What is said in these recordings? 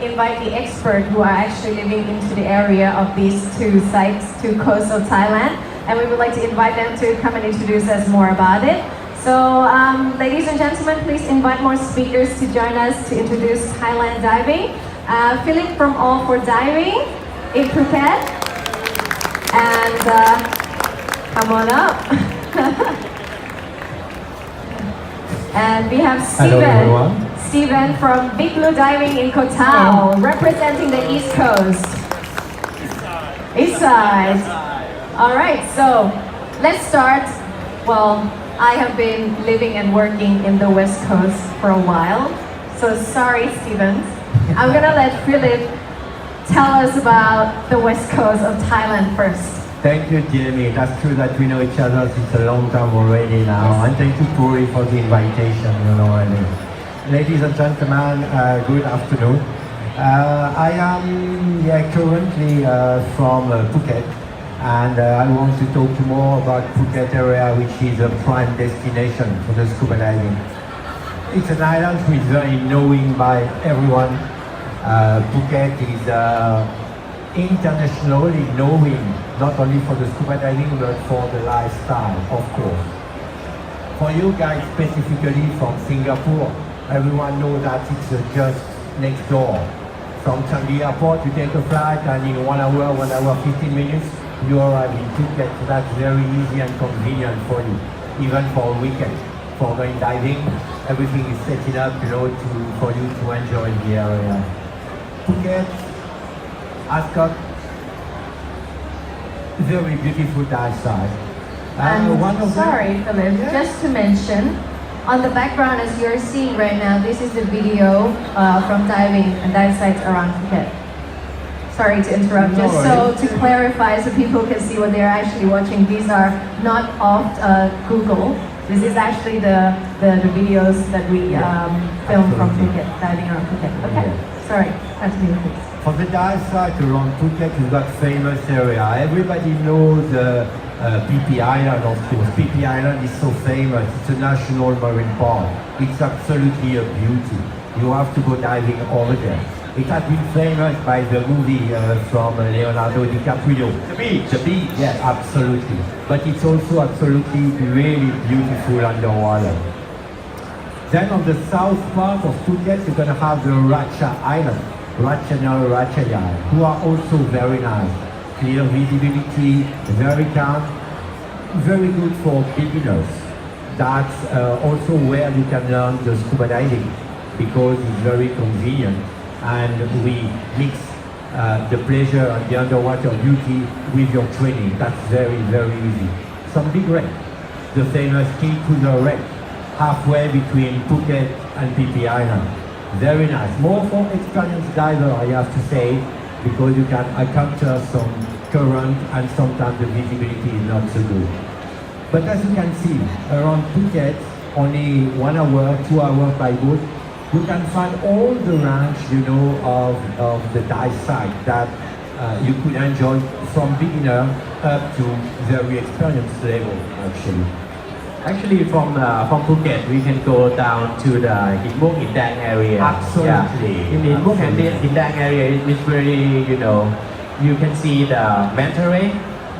invite the expert who are actually living into the area of these two sites, two coasts of Thailand, and we would like to invite them to come and introduce us more about it. So, ladies and gentlemen, please invite more speakers to join us to introduce Thailand diving. Philip from All for Diving in Phuket, and come on up. And we have Steven from Big Blue Diving in Koh Tao, representing the East Coast. East side. All right, so let's start. Well, I have been living and working in the West Coast for a while, so sorry, Steven. I'm gonna let Philip tell us about the West Coast of Thailand first. Thank you, Jamie. That's true that we know each other since a long time already now. Yes. And thank you, Puri, for the invitation. You know, ladies and gentlemen, good afternoon. I am currently from Phuket, and I want to talk more about Phuket area, which is a prime destination for the scuba diving. It's an island which is very known by everyone. Phuket is internationally knowing, not only for the scuba diving, but for the lifestyle, of course. For you guys specifically from Singapore, everyone knows that it's just next door. From Changi Airport, you take a flight, and in 1 hour, 1 hour, 15 minutes, you arrive in Phuket. So that's very easy and convenient for you, even for a weekend. For going diving, everything is set up, for you to enjoy the area. Phuket has got very beautiful dive site. Sorry, Philip, just to mention, on the background as you're seeing right now, this is the video from diving and dive sites around Phuket. Sorry to interrupt, just so to clarify so people can see what they're actually watching. These are not off Google. This is actually the videos that we filmed from Phuket, diving around Phuket. Okay, sorry, continue please. For the dive site around Phuket, you've got famous area. Everybody knows PP Island, of course. PP Island is so famous. It's a national marine park. It's absolutely a beauty. You have to go diving over there. It has been famous by the movie from Leonardo DiCaprio. The Beach. The Beach, yes, absolutely. But it's also absolutely really beautiful underwater. Then on the south part of Phuket, you're going to have the Ratcha Island, Ratchaya, who are also very nice. Clear visibility, very calm, very good for beginners. That's also where you can learn the scuba diving, because it's very convenient. And we mix the pleasure and the underwater beauty with your training. That's very, very easy. Some big wreck, the famous King Cruiser wreck, halfway between Phuket and PP Island. Very nice. More for experienced diver, I have to say, because you can encounter some current and sometimes the visibility is not so good. But as you can see, around Phuket, only 1 hour, 2 hours by boat, you can find all the range, of the dive site that you could enjoy from beginner up to very experienced level, actually. Actually, from Phuket, we can go down to the Himok Hindang area. Absolutely. Yeah. In the Himok Hindang area, it's very, you can see the manta ray.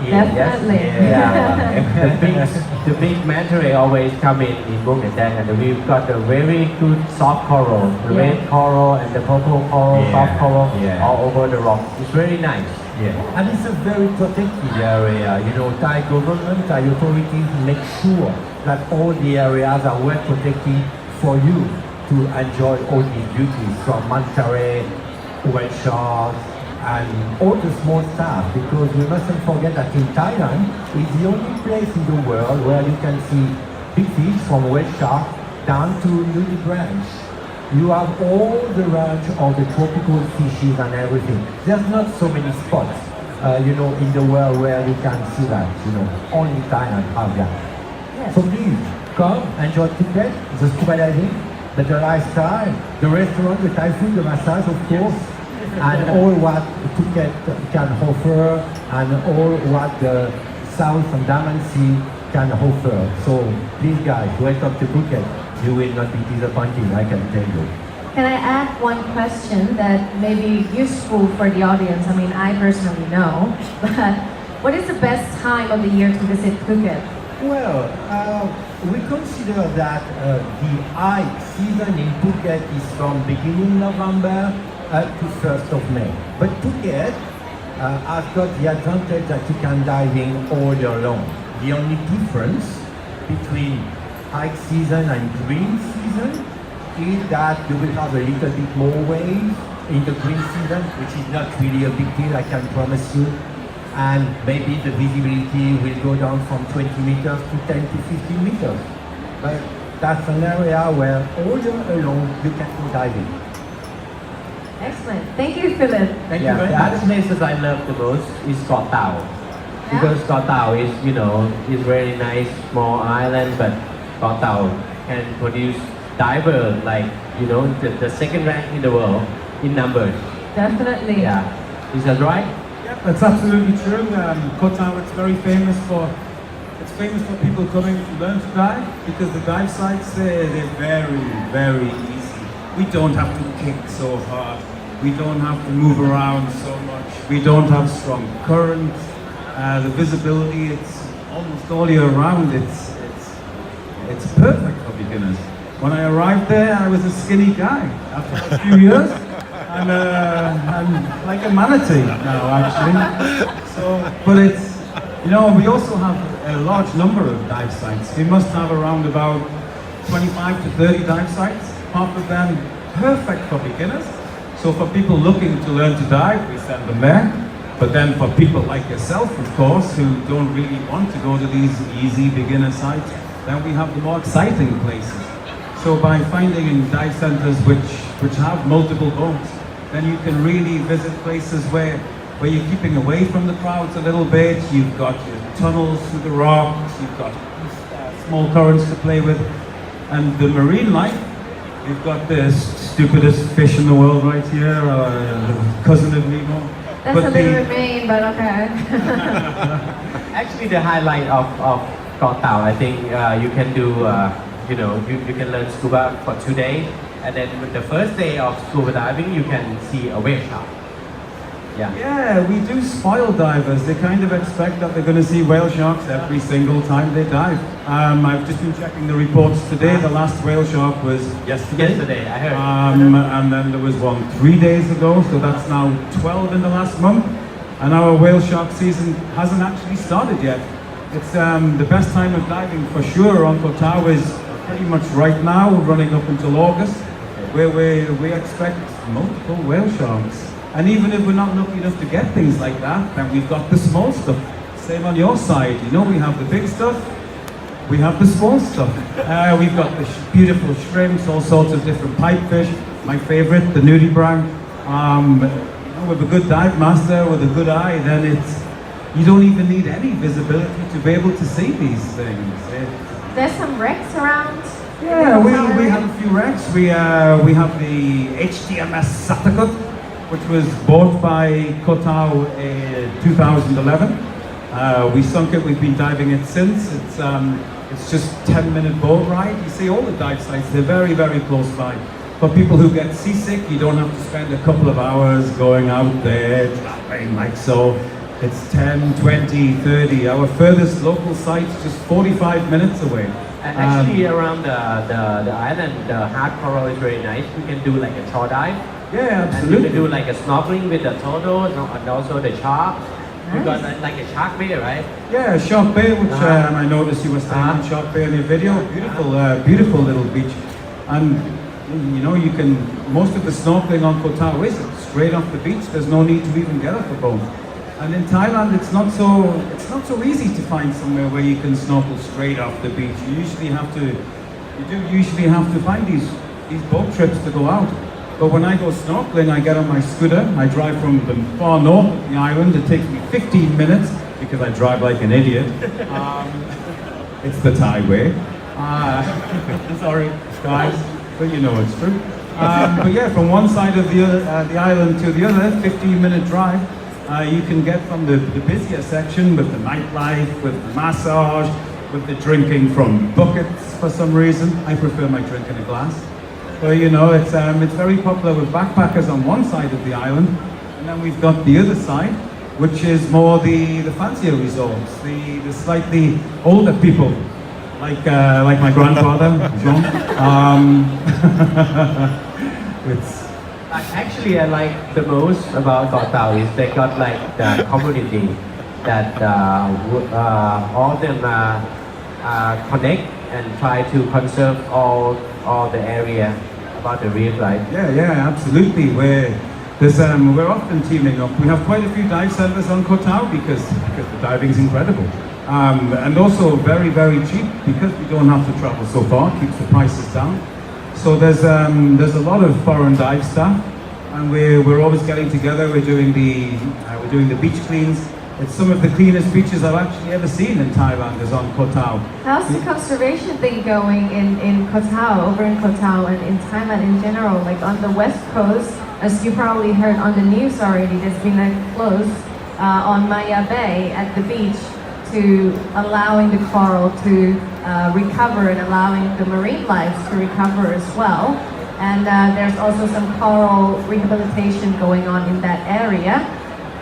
Definitely. Yes. the big manta ray always come in Himok Hindang, and we've got a very good soft coral, the red coral and the purple coral, soft coral, all over the rock. It's very nice. Yeah, and it's a very protected area. Thai government, Thai authorities make sure that all the areas are well protected for you to enjoy all these beauties, from manta ray, whale sharks, and all the small stuff, because we mustn't forget that in Thailand, it's the only place in the world where you can see big fish from whale shark down to nudibranch. You have all the range of the tropical fishes and everything. There's not so many spots, in the world where you can see that, only Thailand have that. Yes. So please, come, enjoy Phuket, the scuba diving, the lifestyle, the restaurant, the Thai food, the massage, of course, and all what Phuket can offer, and all what the South Andaman Sea can offer. So please guys, welcome to Phuket. You will not be disappointed, I can tell you. Can I add one question that may be useful for the audience? I mean, I personally know, but what is the best time of the year to visit Phuket? Well, we consider that the high season in Phuket is from beginning November to 1st of May. But Phuket has got the advantage that you can dive in all year long. The only difference between high season and green season is that you will have a little bit more waves in the green season, which is not really a big deal, I can promise you. And maybe the visibility will go down from 20 meters to 10 to 15 meters. But that's an area where all year long you can go diving. Excellent. Thank you, Philip. Thank Yeah, you very the much. other places I love the most is Koh Tao. Because Koh Tao is, is very nice, small island, but Koh Tao can produce diver like, the second rank in the world in numbers. Definitely. Yeah. Is that right? Yeah, that's absolutely true. Koh Tao, it's very famous for people coming to learn to dive because the dive sites there, they're very, very easy. We don't have to kick so hard. We don't have to move around so much. We don't have strong currents. The visibility, it's almost all year round. It's perfect for beginners. When I arrived there, I was a skinny guy. After a few years, I'm like a manatee now, actually. But it's, we also have a large number of dive sites. We must have around about 25 to 30 dive sites. Half of them perfect for beginners. So for people looking to learn to dive, we send them there. But then for people like yourself, of course, who don't really want to go to these easy beginner sites, then we have the more exciting places. So by finding dive centers which have multiple boats, then you can really visit places where you're keeping away from the crowds a little bit. You've got your tunnels through the rocks, you've got small currents to play with. And the marine life, you've got the stupidest fish in the world right here, cousin of Nemo. That's a little bit mean, but okay. Actually, the highlight of Koh Tao, I think you can do, you can learn scuba for 2 days. And then with the first day of scuba diving, you can see a whale shark. Yeah, we do spoil divers. They kind of expect that they're going to see whale sharks every single time they dive. I've just been checking the reports today. The last whale shark was Yesterday, I heard. And then there was one 3 days ago, so that's now 12 in the last month. And our whale shark season hasn't actually started yet. It's the best time of diving for sure on Koh Tao is pretty much right now, running up until August, where we expect multiple whale sharks. And even if we're not lucky enough to get things like that, then we've got the small stuff. Same on your side, we have the big stuff, we have the small stuff. We've got the beautiful shrimps, all sorts of different pipefish. My favorite, the nudibranch. With a good dive master, with a good eye, then you don't even need any visibility to be able to see these things. There's some wrecks around. Yeah, we have a few wrecks. We have the HTMS Satakut, which was bought by Koh Tao in 2011. We sunk it, we've been diving it since. It's just 10-minute boat ride. You see all the dive sites, they're very, very close by. For people who get seasick, you don't have to spend a couple of hours going out there, traveling like so. It's 10, 20, 30. Our furthest local site's just 45 minutes away. And actually around the island, the hard coral is very nice. We can do like a shore dive. Yeah, And absolutely. you can do like a snorkeling with the turtle and also the shark. We've got like a shark bay, right? Yeah, Shark Bay, which I noticed you were staying in Shark Bay in your video. Beautiful little beach. And you can, most of the snorkeling on Koh Tao is straight off the beach. There's no need to even get off the boat. And in Thailand, it's not so easy to find somewhere where you can snorkel straight off the beach. You do usually have to find these boat trips to go out. But when I go snorkeling, I get on my scooter. I drive from the far north of the island. It takes me 15 minutes because I drive like an idiot. It's the Thai way. Sorry, guys, but it's true. But yeah, from one side of the island to the other, 15-minute drive. You can get from the busier section with the nightlife, with the massage, with the drinking from buckets for some reason. I prefer my drink in a glass. Well, you know, it's very popular with backpackers on one side of the island, and then we've got the other side, which is more the fancier resorts, the slightly older people, like my grandfather, John. It's Actually, I like the most about Koh Tao is they got like the community that all of them connect and try to conserve all the area about the reef, right? yeah, absolutely. We're often teaming up. We have quite a few dive centers on Koh Tao because the diving is incredible. And also very, very cheap because we don't have to travel so far, keeps the prices down. So there's a lot of foreign dive staff, and we're always getting together. We're doing the beach cleans. It's some of the cleanest beaches I've actually ever seen in Thailand is on Koh Tao. How's the conservation thing going in Koh Tao, over in Koh Tao and in Thailand in general? Like on the west coast, as you probably heard on the news already, there's been a close on Maya Bay at the beach to allowing the coral to recover and allowing the marine life to recover as well. And there's also some coral rehabilitation going on in that area.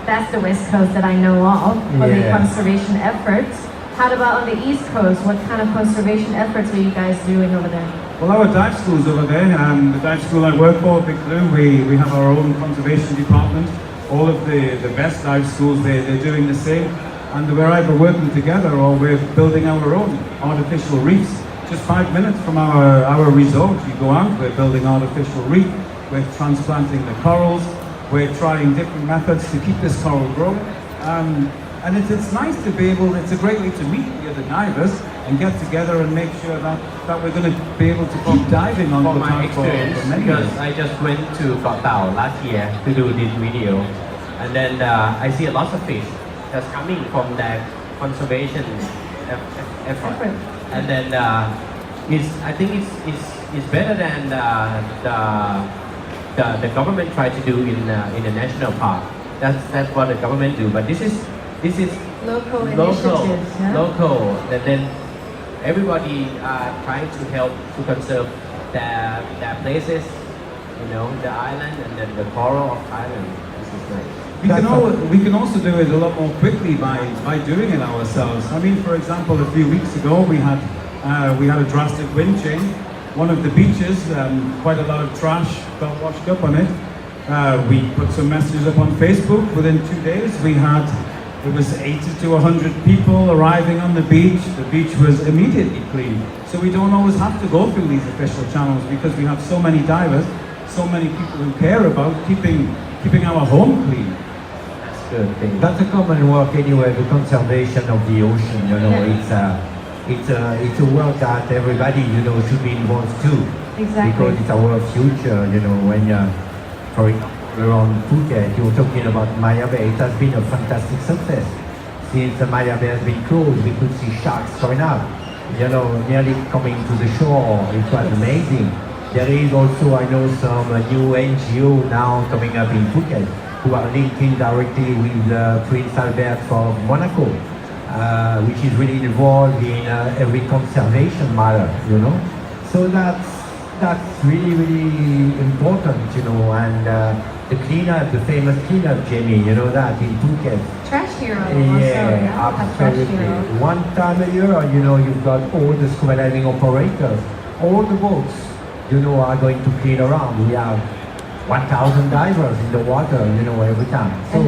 That's the west coast that I know of for the conservation efforts. How about on the east coast? What kind of conservation efforts are you guys doing over there? Well, our dive school's over there. The dive school I work for, Big Blue, we have our own conservation department. All of the best dive schools, they're doing the same. And we're either working together or we're building our own artificial reefs. Just 5 minutes from our resort, you go out, we're building artificial reef, we're transplanting the corals, we're trying different methods to keep this coral growing. And it's nice to be able, it's a great way to meet the other divers and get together and make sure that we're going to be able to keep diving on For the my time experience, for many because years. I just went to Koh Tao last year to do this video, and then I see a lot of fish that's coming from the conservation effort. And then I think it's better than the government try to do in the national park. That's what the government do. But this is Local initiatives, yeah? local. And then everybody are trying to help to conserve their places, you know, the island and then the coral of Thailand. This is nice. We can also do it a lot more quickly by doing it ourselves. I mean, for example, a few weeks ago we had a drastic wind change. One of the beaches, quite a lot of trash got washed up on it. We put some messages up on Facebook. Within 2 days, it was 80 to 100 people arriving on the beach. The beach was immediately clean. So we don't always have to go through these official channels because we have so many divers, so many people who care about keeping our home clean. Good thing. That's a common work anyway, the conservation of the ocean, you know, it's a work that everybody, you know, should be involved too. Exactly. Because it's our future, you know, when for example, around Phuket, you were talking about Maya Bay, it has been a fantastic success. Since the Maya Bay has been closed, we could see sharks going up, you know, nearly coming to the shore. It was amazing. There is also, I know, some new NGO now coming up in Phuket who are linking directly with Prince Albert of Monaco, which is really involved in every conservation matter, you know. So that's really, really important, you know, and the cleanup, the famous cleanup, Jamie, you know that, in Phuket. Trash hero also, Yeah, Trash absolutely. hero. One time a year, you know, you've got all the scuba diving operators, all the boats, you know, are going to clean around. We have 1,000 divers in the water, you know, every time. So, And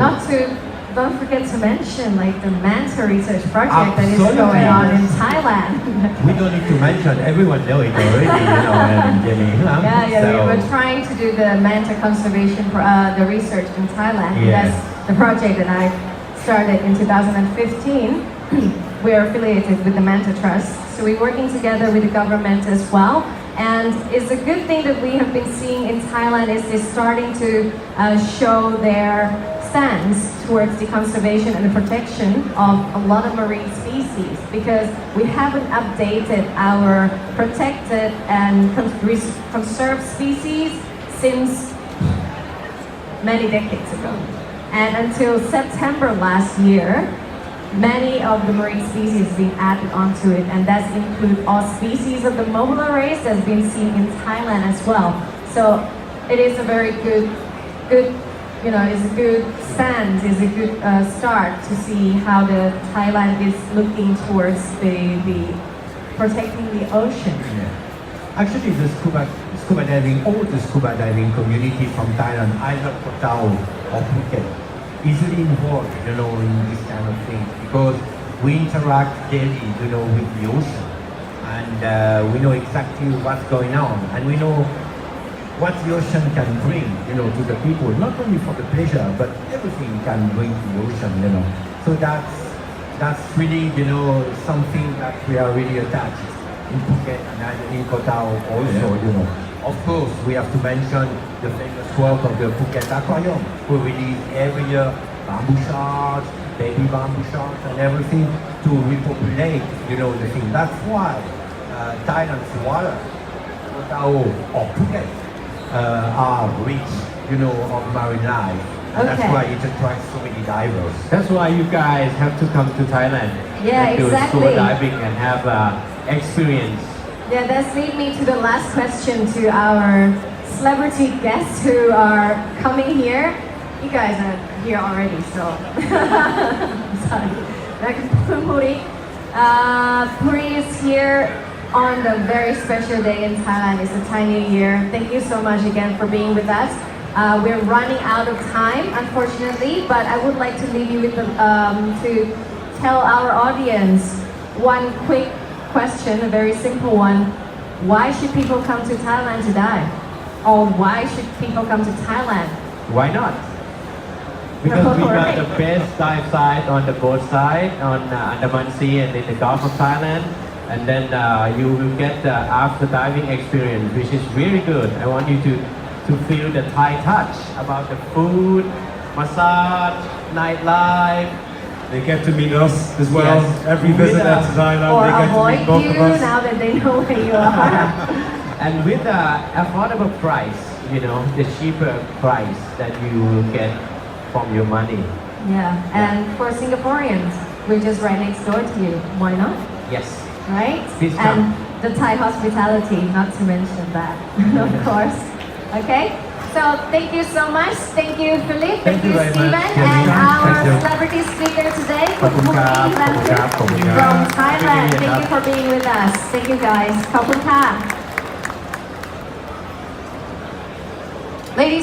don't forget to mention like the Manta research project that is Absolutely. going on in Thailand. we don't need to mention, everyone knows it already, you know, and Jamie. Yeah, So, we were trying to do the manta conservation, the research in Thailand. Yes. That's the project that I started in 2015. We're affiliated with the Manta Trust, so we're working together with the government as well. And it's a good thing that we have been seeing in Thailand is they're starting to show their stance towards the conservation and the protection of a lot of marine species, because we haven't updated our protected and conserved species since many decades ago. And until September last year, many of the marine species being added onto it, and that include all species of the mobile race that's been seen in Thailand as well. So it is a very good, it's a good stance, it's a good start to see how the Thailand is looking towards the protecting the ocean. Yeah. Actually, the scuba diving, all the scuba diving community from Thailand, either Koh Tao or Phuket, easily involved, in this kind of thing, because we interact daily, with the ocean, and we know exactly what's going on, and we know what the ocean can bring, to the people, not only for the pleasure, but everything can bring to the ocean, So that's really, something that we are really attached in Phuket and in Koh Tao also, Of course, we have to mention the famous work of the Phuket Aquarium, who release every year bamboo sharks, baby bamboo sharks and everything to repopulate, the thing. That's why Thailand's water, Koh Tao or Phuket, are rich, of marine life. And that's Okay. why it attracts so many divers. That's why you guys have to come to Thailand Yeah, and do exactly. scuba diving and have experience. Yeah, that's lead me to the last question to our celebrity guests who are coming here. You guys are here already, so sorry. Like Puri. Puri is here on the very special day in Thailand. It's a Thai New Year. Thank you so much again for being with us. We're running out of time, unfortunately, but I would like to leave you with to tell our audience one quick question, a very simple one. Why should people come to Thailand to dive? Or why should people come to Thailand? Why not? Because we got the best dive site on the boat side, on Andaman Sea and in the Gulf of Thailand. And then you will get the after diving experience, which is really good. I want you to feel the Thai touch about the food, massage, nightlife. They get to meet us as well. Yes. Every visitor to Thailand, Or they get to avoid meet both you of us. now that they know where you are. And with the affordable price, the cheaper price that you will get from your money. Yeah, and for Singaporeans, we're just right next door to you. Why not? Yes. Right? Please And come. the Thai hospitality, not to mention that, of course. Okay? So thank you so much. Thank you, Philip. Thank you, very Stephen. much. And our Thank you. celebrity speaker today, Khop kun krap. Develter Khop kun krap. from Thailand. Thank you. Thank you for being with us. Thank you, guys. ขอบคุณค่ะ Ladies